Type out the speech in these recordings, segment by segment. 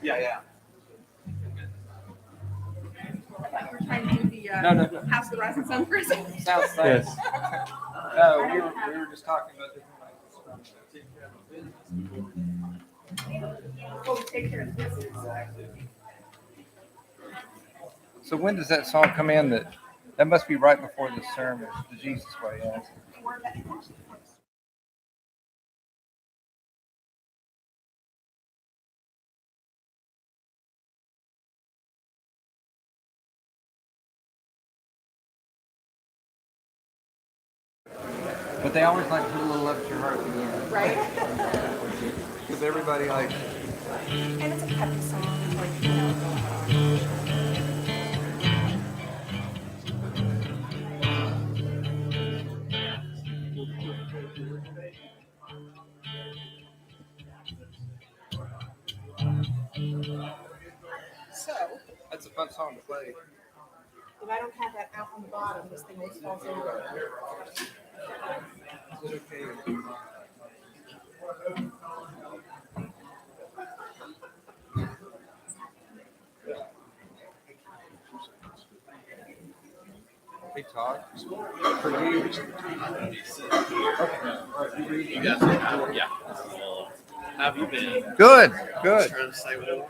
Yeah. We're trying to do the No. House of the Rising Sun for a second. Sounds Yes. nice. No, we were just talking about different Well, we take care of this. So when does that song come in? That must be right before the sermon, the Jesus Way. Yeah. But they always like to put a little extra heart at the end. Right? Because everybody like. And it's a peppy song. It's like, you know. So, That's a fun song to play. if I don't have that out on the bottom, this thing always falls over. Is it okay? Hey Todd, for you. You guys, yeah. How have you been? Good. Trying to stay warm.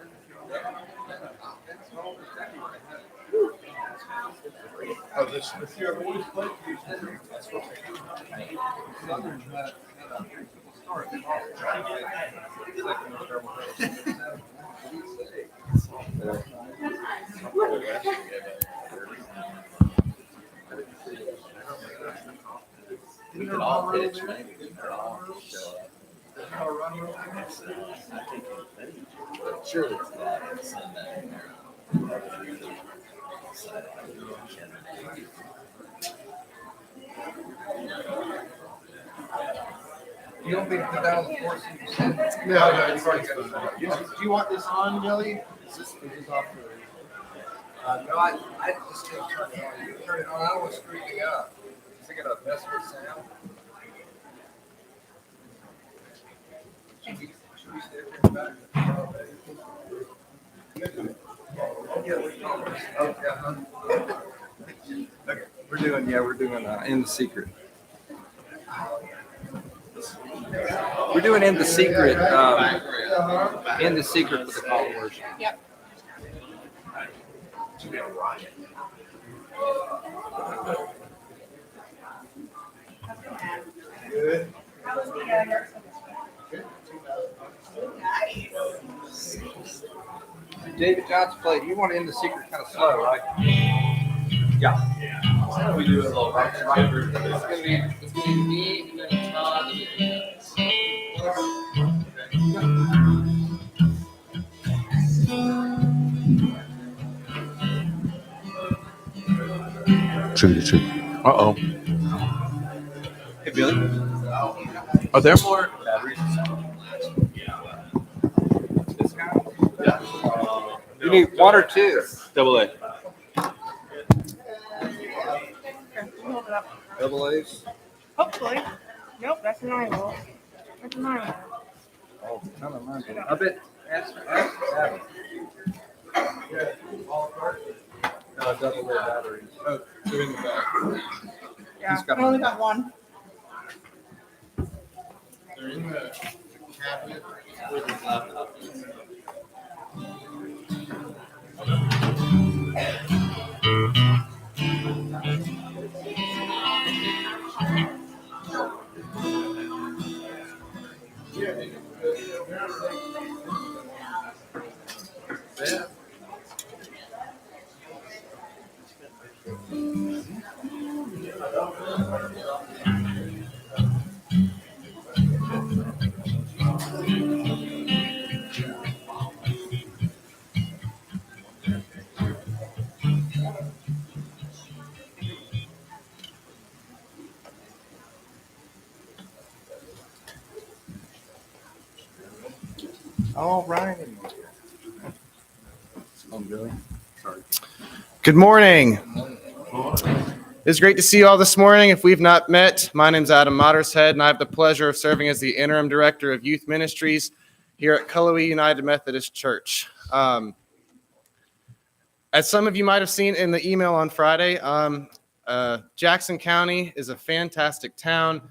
Oh, this. Southern had a start. We could all pitch, maybe. We could all show up. I think surely it's that Sunday. You don't mean to put that on the floor so you said. No, it's right. Do you want this on, Billy? Is this off the? No, I just didn't turn it on. You turn it on. I don't want to screw me up. Is it gonna mess with sound? Should we stay up in the back? Okay, we're doing In the Secret. We're doing In the Secret, In the Secret with the call version. Yep. Good. How was the nurse? Nice. David Johnson played. You want In the Secret kind of slow, right? Yeah. We do a little right. It's gonna be me and then Todd. True. Uh-oh. Hey, Billy. Are there more? This guy? You need one or two? Double A. Okay, hold it up. Double A's? Hopefully. Nope, that's an eyeball. That's an eyeball. Oh, kind of reminds me. I bet. Ask Adam. Double A batteries. Oh, two in the back. Yeah, He's got I only one. got one. They're in the cabinet. Yeah. All right. Good morning. It's great to see you all this morning. If we've not met, my name's Adam Mottershead, and I have the pleasure of serving as the Interim Director of Youth Ministries here at Cullowhee United Methodist Church. As some of you might have seen in the email on Friday, Jackson County is a fantastic town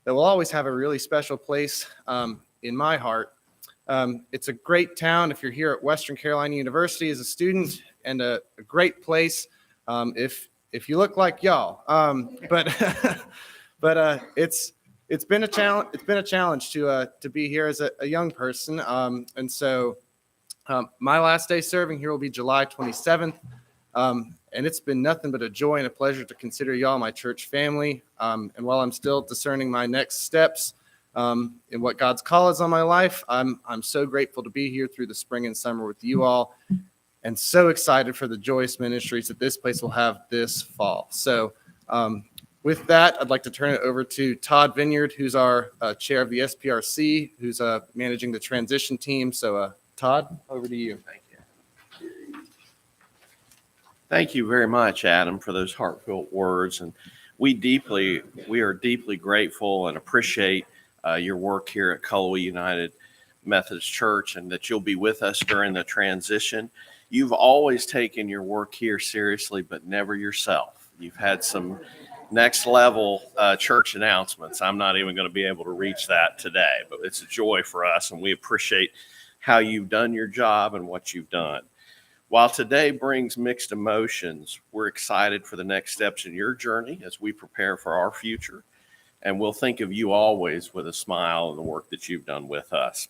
that will always have a really special place in my heart. It's a great town if you're here at Western Carolina University as a student, and a great place if you look like y'all. But it's been a challenge. It's been a challenge to be here as a young person, and so my last day serving here will be July 27th. And it's been nothing but a joy and a pleasure to consider y'all my church family. And while I'm still discerning my next steps in what God's call is on my life, I'm so grateful to be here through the spring and summer with you all, and so excited for the joyous ministries that this place will have this fall. So with that, I'd like to turn it over to Todd Vineyard, who's our chair of the SPRC, who's managing the transition team. So Todd, over to you. Thank you. Thank you very much, Adam, for those heartfelt words. And we are deeply grateful and appreciate your work here at Cullowhee United Methodist Church, and that you'll be with us during the transition. You've always taken your work here seriously, but never yourself. You've had some next level church announcements. I'm not even going to be able to reach that today, but it's a joy for us, and we appreciate how you've done your job and what you've done. While today brings mixed emotions, we're excited for the next steps in your journey as we prepare for our future. And we'll think of you always with a smile and the work that you've done with us.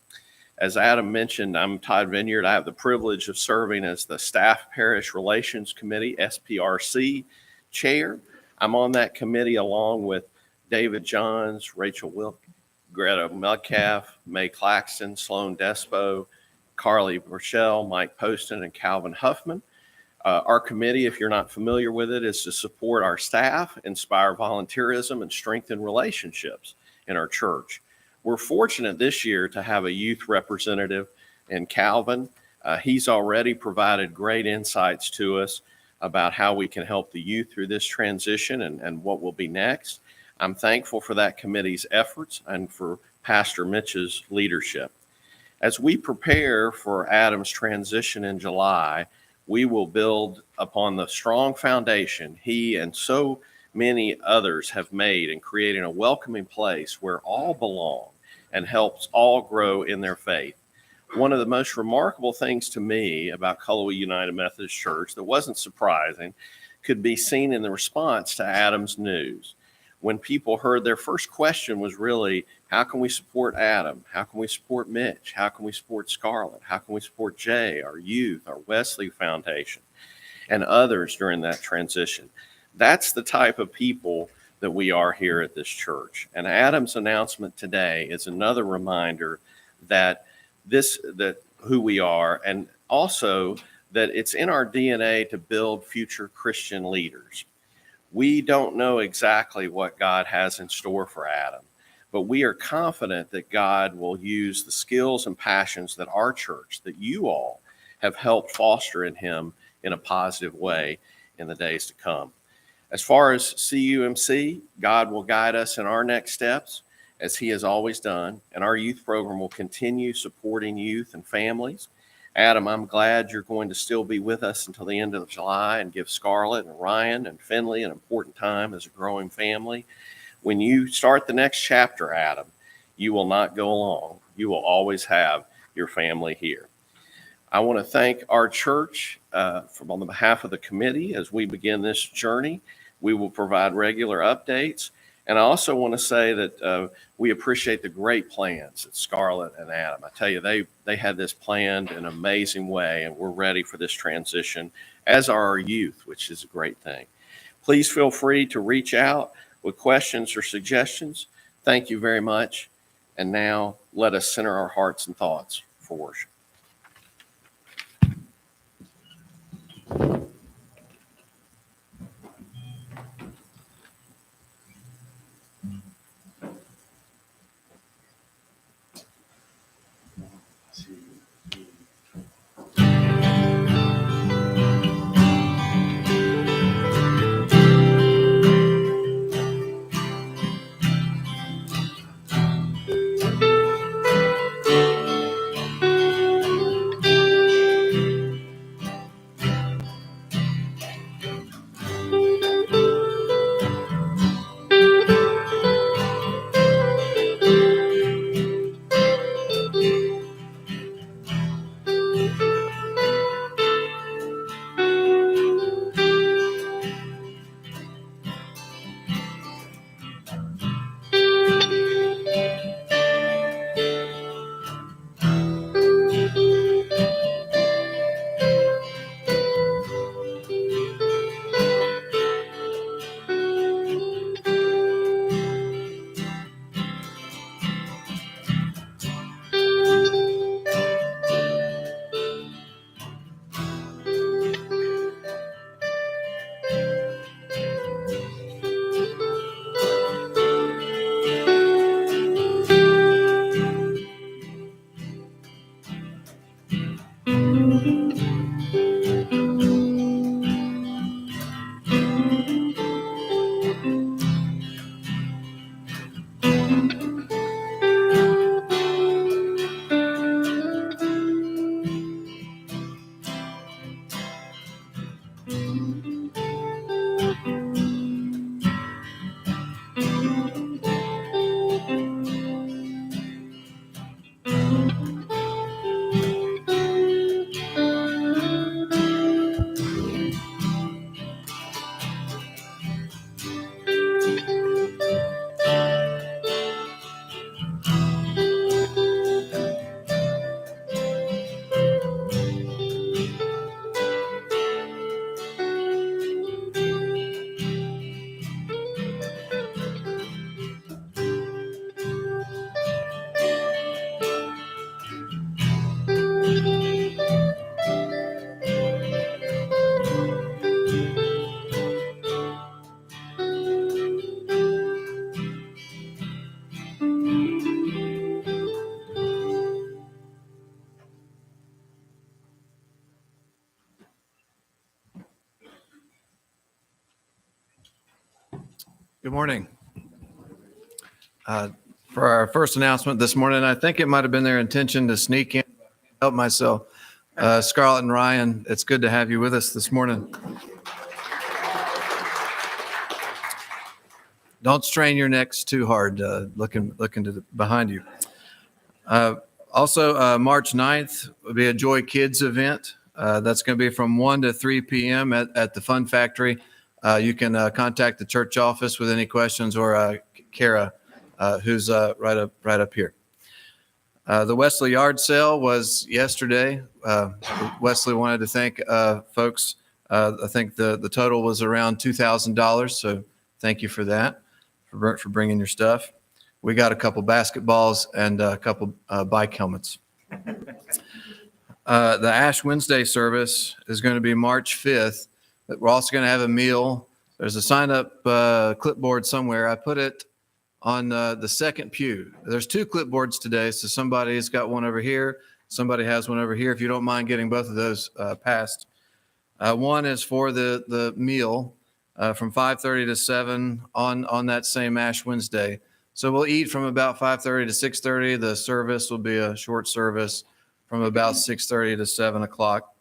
As Adam mentioned, I'm Todd Vineyard. I have the privilege of serving as the Staff Parish Relations Committee, SPRC, chair. I'm on that committee along with David Johns, Rachel Wilk, Greta Metcalf, May Claxton, Sloan Despo, Carly Rochelle, Mike Poston, and Calvin Huffman. Our committee, if you're not familiar with it, is to support our staff, inspire volunteerism, and strengthen relationships in our church. We're fortunate this year to have a youth representative in Calvin. He's already provided great insights to us about how we can help the youth through this transition and what will be next. I'm thankful for that committee's efforts and for Pastor Mitch's leadership. As we prepare for Adam's transition in July, we will build upon the strong foundation he and so many others have made in creating a welcoming place where all belong and helps all grow in their faith. One of the most remarkable things to me about Cullowhee United Methodist Church that wasn't surprising could be seen in the response to Adam's news. When people heard, their first question was really, how can we support Adam? How can we support Mitch? How can we support Scarlett? How can we support Jay, our youth, our Wesley Foundation, and others during that transition? That's the type of people that we are here at this church. And Adam's announcement today is another reminder that who we are, and also that it's in our DNA to build future Christian leaders. We don't know exactly what God has in store for Adam, but we are confident that God will use the skills and passions that our church, that you all have helped foster in him in a positive way in the days to come. As far as CUMC, God will guide us in our next steps, as he has always done, and our youth program will continue supporting youth and families. Adam, I'm glad you're going to still be with us until the end of July and give Scarlett and Ryan and Finley an important time as a growing family. When you start the next chapter, Adam, you will not go alone. You will always have your family here. I want to thank our church on the behalf of the committee as we begin this journey. We will provide regular updates. And I also want to say that we appreciate the great plans that Scarlett and Adam, I tell you, they had this planned in an amazing way, and we're ready for this transition, as are our youth, which is a great thing. Please feel free to reach out with questions or suggestions. Thank you very much. And now let us center our hearts and thoughts for worship. Good morning. For our first announcement this morning, I think it might have been their intention to sneak in, help myself. Scarlett and Ryan, it's good to have you with us this morning. Don't strain your necks too hard, looking behind you. Also, March 9th will be a Joy Kids event. That's going to be from 1 to 3 p.m. at the Fun Factory. You can contact the church office with any questions, or Kara, who's right up here. The Wesley Yard Sale was yesterday. Wesley wanted to thank folks. I think the total was around $2,000, so thank you for that, for bringing your stuff. We got a couple basketballs and a couple bike helmets. The Ash Wednesday service is going to be March 5th. We're also going to have a meal. There's a sign-up clipboard somewhere. I put it on the second pew. There's 2 clipboards today, so somebody's got one over here. Somebody has one over here. If you don't mind getting both of those passed. One is for the meal from 5:30 to 7 on that same Ash Wednesday. So we'll eat from about 5:30 to 6:30. The service will be a short service from about 6:30 to 7 o'clock.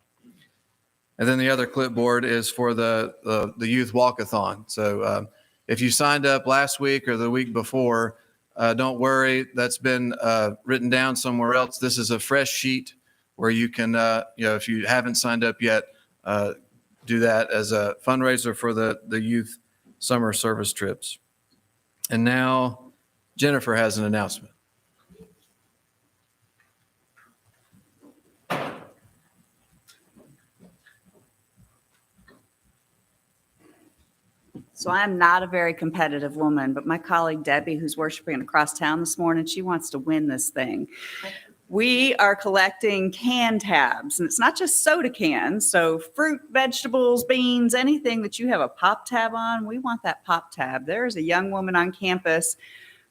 And then the other clipboard is for the youth walkathon. So if you signed up last week or the week before, don't worry. That's been written down somewhere else. This is a fresh sheet where you can, if you haven't signed up yet, do that as a fundraiser for the youth summer service trips. And now Jennifer has an announcement. So I'm not a very competitive woman, but my colleague Debbie, who's worshiping across town this morning, she wants to win this thing. We are collecting can tabs, and it's not just soda cans. So fruit, vegetables, beans, anything that you have a pop tab on, we want that pop tab. There is a young woman on campus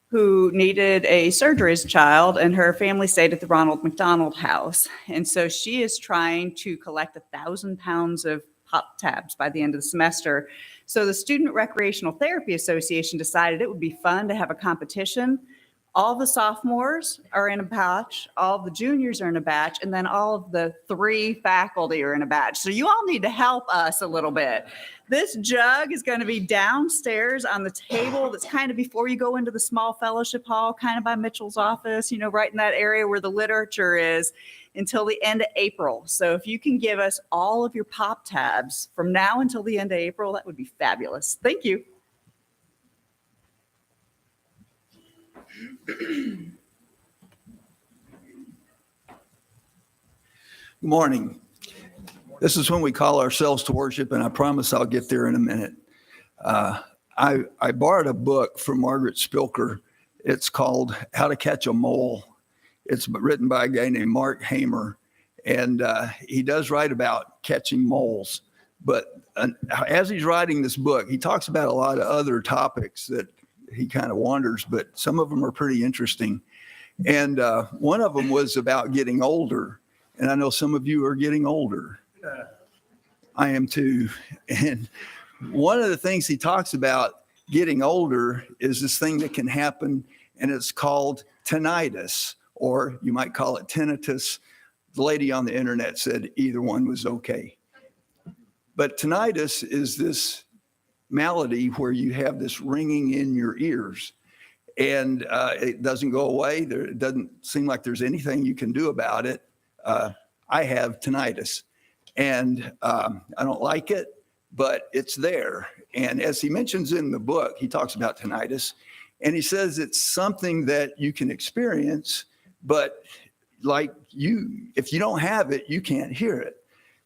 who needed a surgery as a child, and her family stayed at the Ronald McDonald House. And so she is trying to collect 1,000 pounds of pop tabs by the end of the semester. So the Student Recreational Therapy Association decided it would be fun to have a competition. All the sophomores are in a batch, all the juniors are in a batch, and then all of the 3 faculty are in a batch. So you all need to help us a little bit. This jug is going to be downstairs on the table that's kind of before you go into the small fellowship hall, kind of by Mitchell's office, right in that area where the literature is, until the end of April. So if you can give us all of your pop tabs from now until the end of April, that would be fabulous. Thank you. Good morning. This is when we call ourselves to worship, and I promise I'll get there in a minute. I borrowed a book from Margaret Spilker. It's called How to Catch a Mole. It's written by a guy named Mark Hamer, and he does write about catching moles. But as he's writing this book, he talks about a lot of other topics that he kind of wanders, but some of them are pretty interesting. And one of them was about getting older. And I know some of you are getting older. I am too. And one of the things he talks about getting older is this thing that can happen, and it's called tinnitus, or you might call it tinnitus. The lady on the internet said either one was okay. But tinnitus is this malady where you have this ringing in your ears, and it doesn't go away. It doesn't seem like there's anything you can do about it. I have tinnitus, and I don't like it, but it's there. And as he mentions in the book, he talks about tinnitus, and he says it's something that you can experience, but if you don't have it, you can't hear it.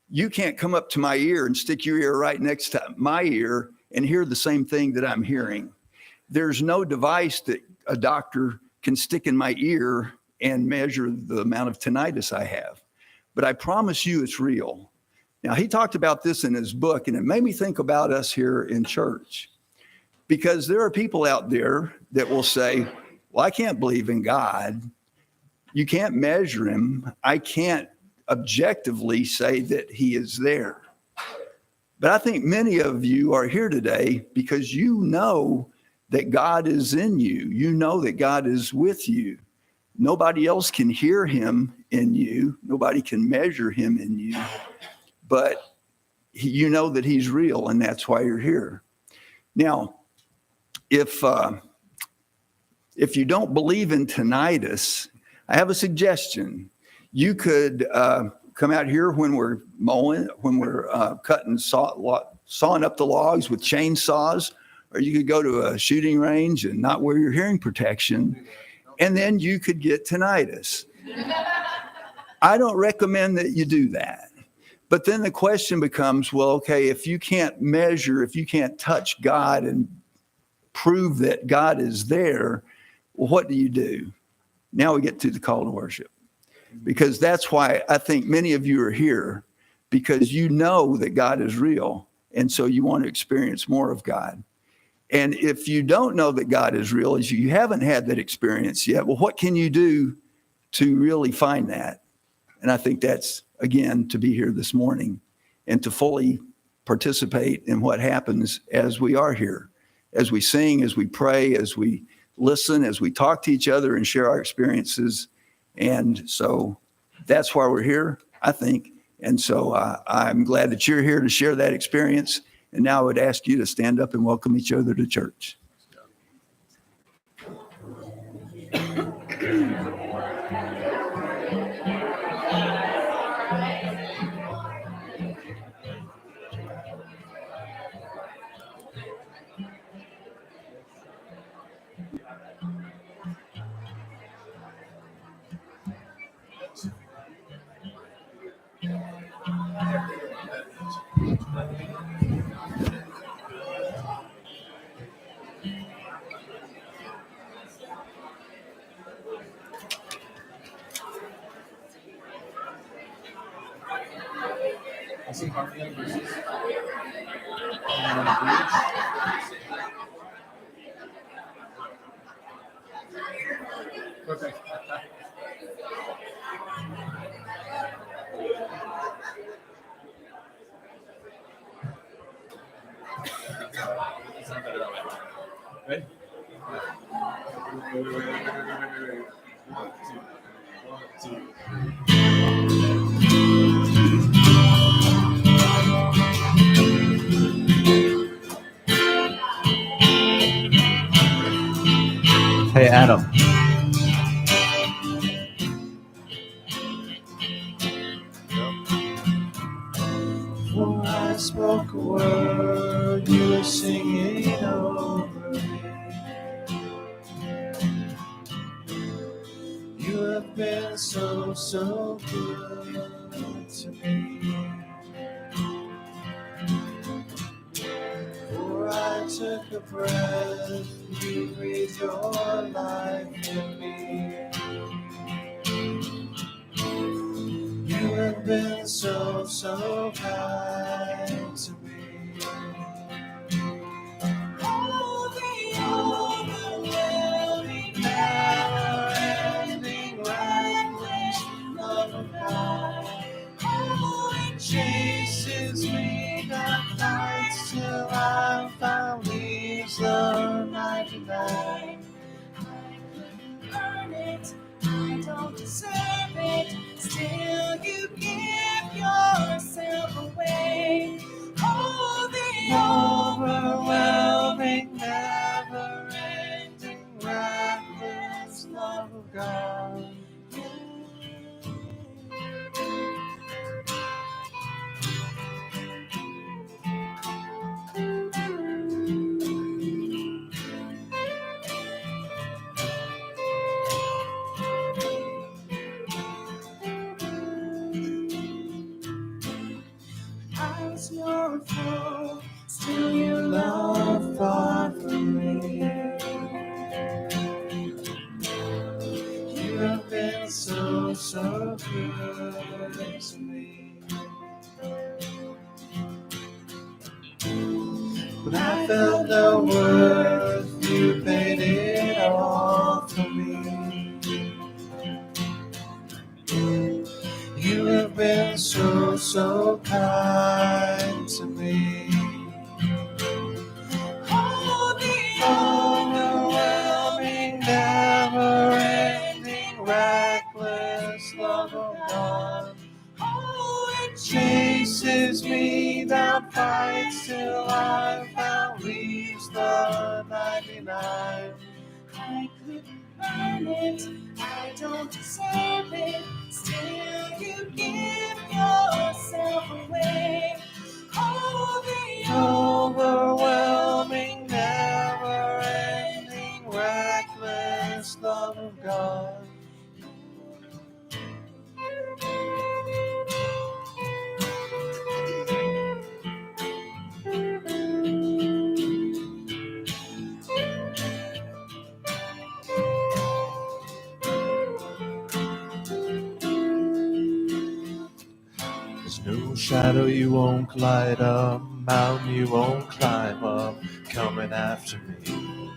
You can't come up to my ear and stick your ear right next to my ear and hear the same thing that I'm hearing. There's no device that a doctor can stick in my ear and measure the amount of tinnitus I have. But I promise you it's real. Now, he talked about this in his book, and it made me think about us here in church. Because there are people out there that will say, well, I can't believe in God. You can't measure him. I can't objectively say that he is there. But I think many of you are here today because you know that God is in you. You know that God is with you. Nobody else can hear him in you. Nobody can measure him in you, but you know that he's real, and that's why you're here. Now, if you don't believe in tinnitus, I have a suggestion. You could come out here when we're mowing, when we're sawing up the logs with chainsaws, or you could go to a shooting range and not wear your hearing protection, and then you could get tinnitus. I don't recommend that you do that. But then the question becomes, well, okay, if you can't measure, if you can't touch God and prove that God is there, well, what do you do? Now we get to the call to worship, because that's why I think many of you are here, because you know that God is real, and so you want to experience more of God. And if you don't know that God is real, as you haven't had that experience yet, well, what can you do to really find that? And I think that's, again, to be here this morning and to fully participate in what happens as we are here, as we sing, as we pray, as we listen, as we talk to each other and share our experiences. And so that's why we're here, I think. And so I'm glad that you're here to share that experience. And now I would ask you to stand up and welcome each other to church. Hey, Adam. Before I spoke a word, you were singing over me. You have been so, so good to me. Before I took a breath, you breathed your life in me. You have been so, so kind to me. Oh, the overwhelming, never-ending, reckless love of God. Oh, it chases me down nights till I found leaves the 99. I couldn't earn it, I don't deserve it. Still, you give yourself away. Oh, the overwhelming, never-ending, reckless love of God. I was your fool, still your love fought for me. You have been so, so good to me. When I felt no worth, you paid it all for me. You have been so, so kind to me. Oh, the it. I don't deserve it. Still, you give yourself away. Oh, the overwhelming, never-ending, reckless love of God. There's no shadow you won't light up, mountain you won't climb up, coming after me.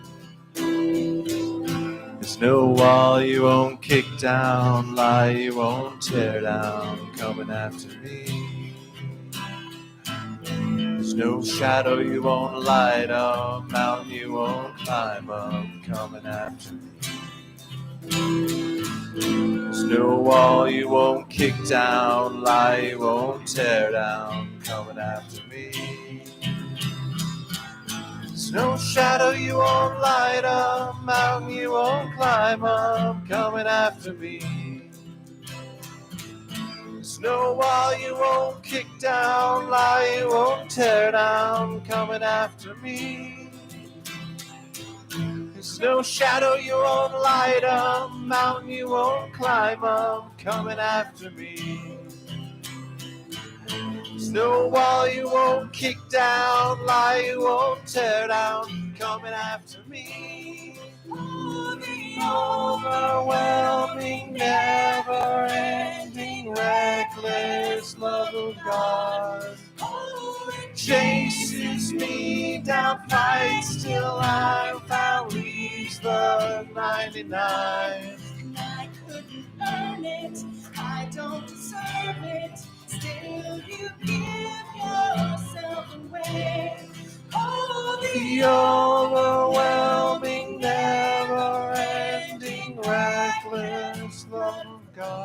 There's no wall you won't kick down, lie you won't tear down, coming after me. There's no shadow you won't light up, mountain you won't climb up, coming after me. There's no wall you won't kick down, lie you won't tear down, coming after me. There's no shadow you won't light up, mountain you won't climb up, coming after me. There's no wall you won't kick down, lie you won't tear down, coming after me. There's no shadow you won't light up, mountain you won't climb up, coming after me. There's no wall you won't kick down, lie you won't tear down, coming after me. Oh, the overwhelming, never-ending, reckless love of God. Oh, it chases me down, fights till I'm found, leaves the 99. I couldn't earn it, I don't deserve it. Still, you give yourself away. Oh, the overwhelming, never-ending, reckless love of God.